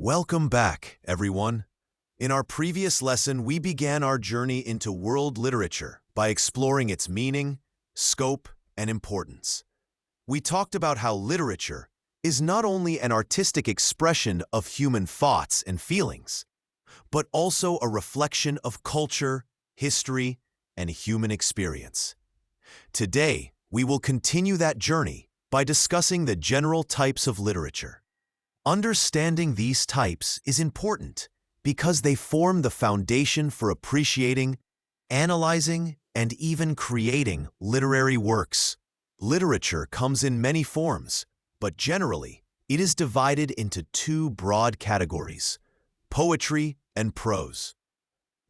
Welcome back, everyone. In our previous lesson, we began our journey into world literature by exploring its meaning, scope, and importance. We talked about how literature is not only an artistic expression of human thoughts and feelings, but also a reflection of culture, history, and human experience. Today, we will continue that journey by discussing the general types of literature. Understanding these types is important because they form the foundation for appreciating, analyzing, and even creating literary works. Literature comes in many forms, but generally, it is divided into two broad categories: poetry and prose.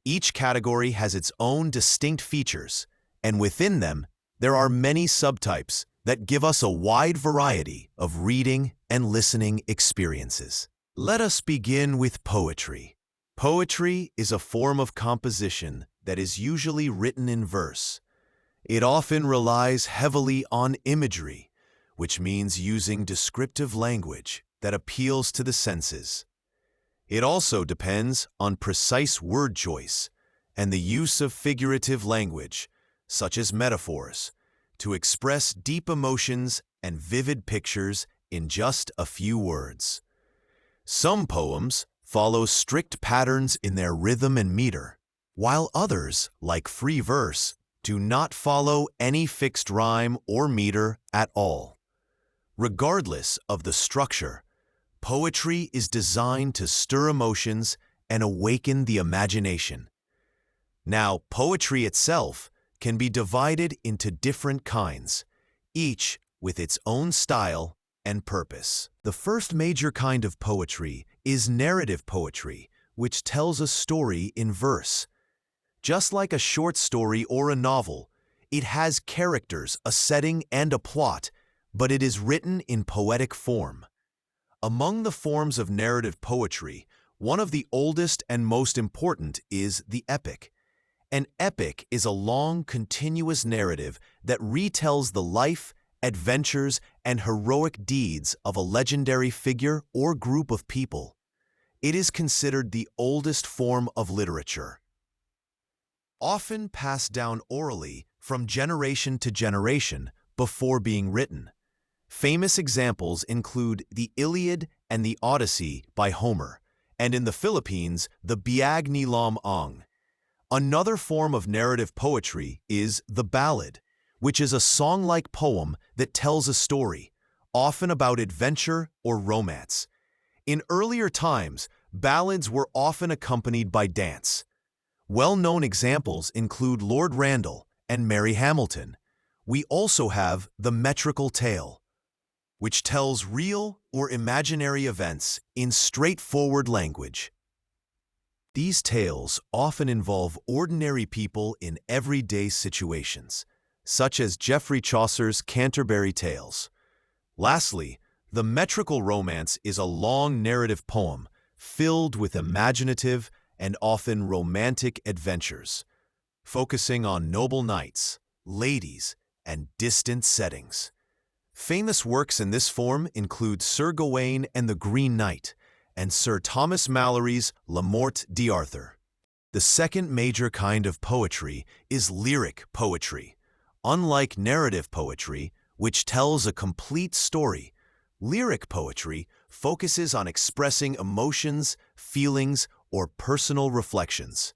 Each category has its own distinct features, and within them, there are many subtypes that give us a wide variety of reading and listening experiences. Let us begin with poetry. Poetry is a form of composition that is usually written in verse. It often relies heavily on imagery, which means using descriptive language that appeals to the senses. It also depends on precise word choice and the use of figurative language, such as metaphors, to express deep emotions and vivid pictures in just a few words. Some poems follow strict patterns in their rhythm and meter, while others, like free verse, do not follow any fixed rhyme or meter at all. Regardless of the structure, poetry is designed to stir emotions and awaken the imagination. Now, poetry itself can be divided into different kinds, each with its own style and purpose. The first major kind of poetry is narrative poetry, which tells a story in verse. Just like a short story or a novel, it has characters, a setting, and a plot, but it is written in poetic form. Among the forms of narrative poetry, one of the oldest and most important is the epic. An epic is a long, continuous narrative that retells the life, adventures, and heroic deeds of a legendary figure or group of people. It is considered the oldest form of literature, often passed down orally from generation to generation before being written. Famous examples include the Iliad and the Odyssey by Homer, and in the Philippines, the Biag ni Lam Ang. Another form of narrative poetry is the ballad, which is a song-like poem that tells a story, often about adventure or romance. In earlier times, ballads were often accompanied by dance. Well-known examples include Lord Randall and Mary Hamilton. We also have the metrical tale, which tells real or imaginary events in straightforward language. These tales often involve ordinary people in everyday situations, such as Geoffrey Chaucer's Canterbury Tales. Lastly, the metrical romance is a long narrative poem filled with imaginative and often romantic adventures, focusing on noble knights, ladies, and distant settings. Famous works in this form include Sir Gawain and the Green Knight, and Sir Thomas Malory's La Morte d'Arthur. The second major kind of poetry is lyric poetry. Unlike narrative poetry, which tells a complete story, lyric poetry focuses on expressing emotions, feelings, or personal reflections.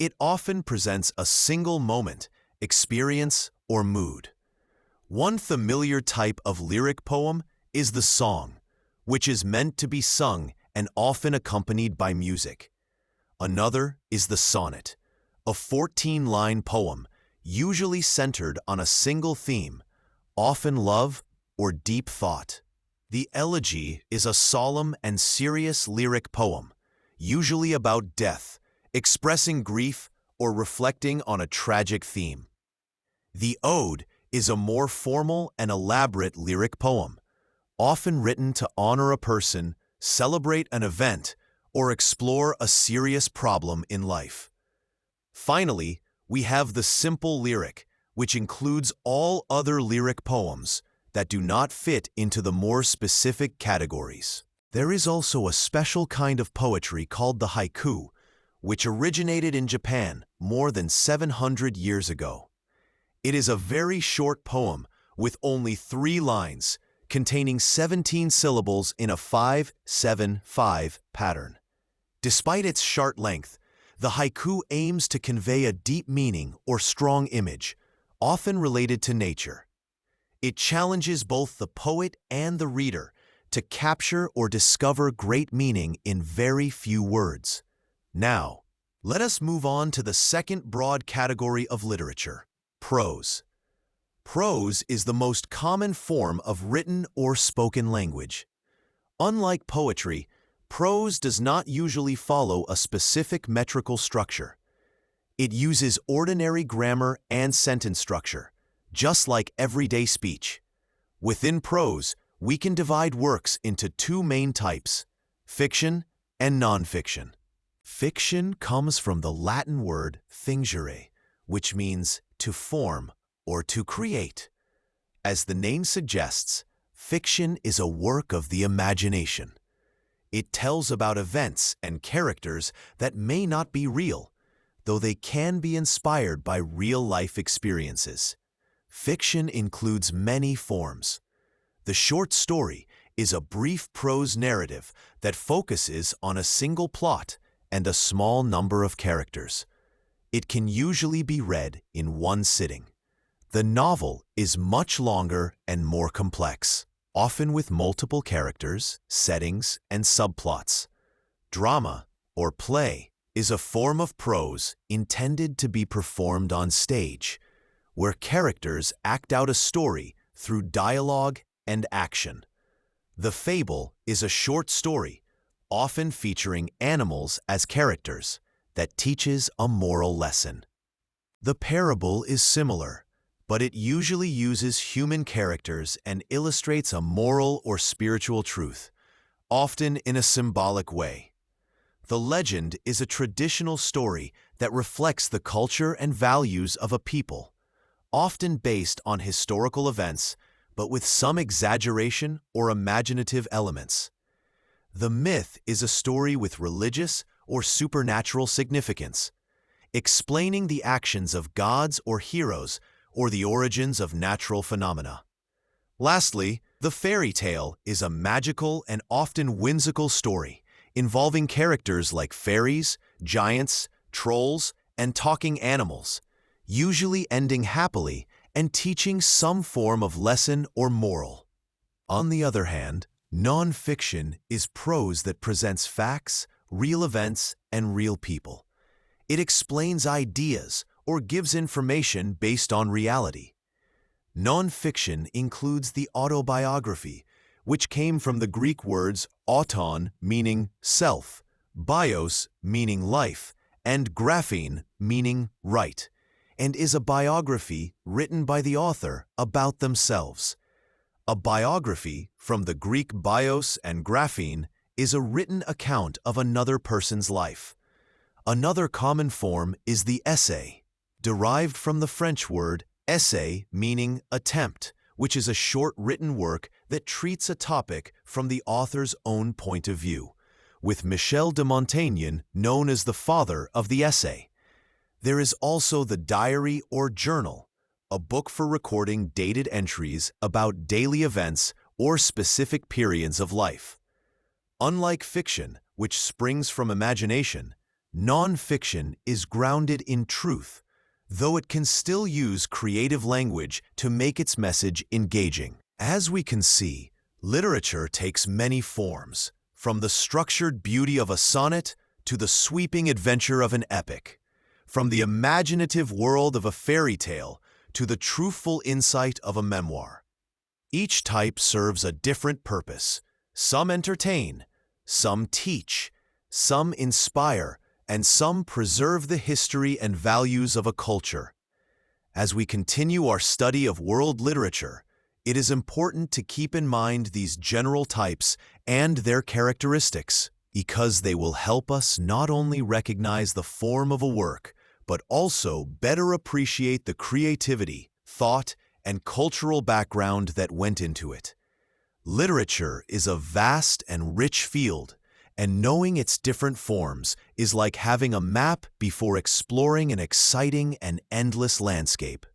It often presents a single moment, experience, or mood. One familiar type of lyric poem is the song, which is meant to be sung and often accompanied by music. Another is the sonnet, a 14-line poem usually centered on a single theme, often love or deep thought. The elegy is a solemn and serious lyric poem, usually about death, expressing grief or reflecting on a tragic theme. The ode is a more formal and elaborate lyric poem, often written to honor a person, celebrate an event, or explore a serious problem in life. Finally, we have the simple lyric, which includes all other lyric poems that do not fit into the more specific categories. There is also a special kind of poetry called the haiku, which originated in Japan more than 700 years ago. It is a very short poem with only 3 lines, containing 17 syllables in a 5-7-5 pattern. Despite its short length, the haiku aims to convey a deep meaning or strong image, often related to nature. It challenges both the poet and the reader to capture or discover great meaning in very few words. Now, let us move on to the second broad category of literature, prose. Prose is the most common form of written or spoken language. Unlike poetry, prose does not usually follow a specific metrical structure. It uses ordinary grammar and sentence structure, just like everyday speech. Within prose, we can divide works into 2 main types, fiction and nonfiction. Fiction comes from the Latin word fingere, which means to form or to create. As the name suggests, fiction is a work of the imagination. It tells about events and characters that may not be real, though they can be inspired by real-life experiences. Fiction includes many forms. The short story is a brief prose narrative that focuses on a single plot and a small number of characters. It can usually be read in one sitting. The novel is much longer and more complex, often with multiple characters, settings, and subplots. Drama, or play, is a form of prose intended to be performed on stage, where characters act out a story through dialogue and action. The fable is a short story, often featuring animals as characters, that teaches a moral lesson. The parable is similar, but it usually uses human characters and illustrates a moral or spiritual truth, often in a symbolic way. The legend is a traditional story that reflects the culture and values of a people, often based on historical events, but with some exaggeration or imaginative elements. The myth is a story with religious or supernatural significance, explaining the actions of gods or heroes or the origins of natural phenomena. Lastly, the fairy tale is a magical and often whimsical story involving characters like fairies, giants, trolls, and talking animals, usually ending happily and teaching some form of lesson or moral. On the other hand, non-fiction is prose that presents facts, real events, and real people. It explains ideas or gives information based on reality. Non-fiction includes the autobiography, which came from the Greek words auton, meaning self, bios, meaning life, and graphein, meaning write, and is a biography written by the author about themselves. A biography, from the Greek bios and graphein, is a written account of another person's life. Another common form is the essay, derived from the French word essai, meaning attempt, which is a short written work that treats a topic from the author's own point of view, with Michel de Montaigne known as the father of the essay. There is also the diary or journal, a book for recording dated entries about daily events or specific periods of life. Unlike fiction, which springs from imagination, non-fiction is grounded in truth, though it can still use creative language to make its message engaging. As we can see, literature takes many forms, from the structured beauty of a sonnet to the sweeping adventure of an epic, from the imaginative world of a fairy tale to the truthful insight of a memoir. Each type serves a different purpose. Some entertain, some teach, some inspire, and some preserve the history and values of a culture. As we continue our study of world literature, it is important to keep in mind these general types and their characteristics, because they will help us not only recognize the form of a work, but also better appreciate the creativity, thought, and cultural background that went into it. Literature is a vast and rich field, and knowing its different forms is like having a map before exploring an exciting and endless landscape.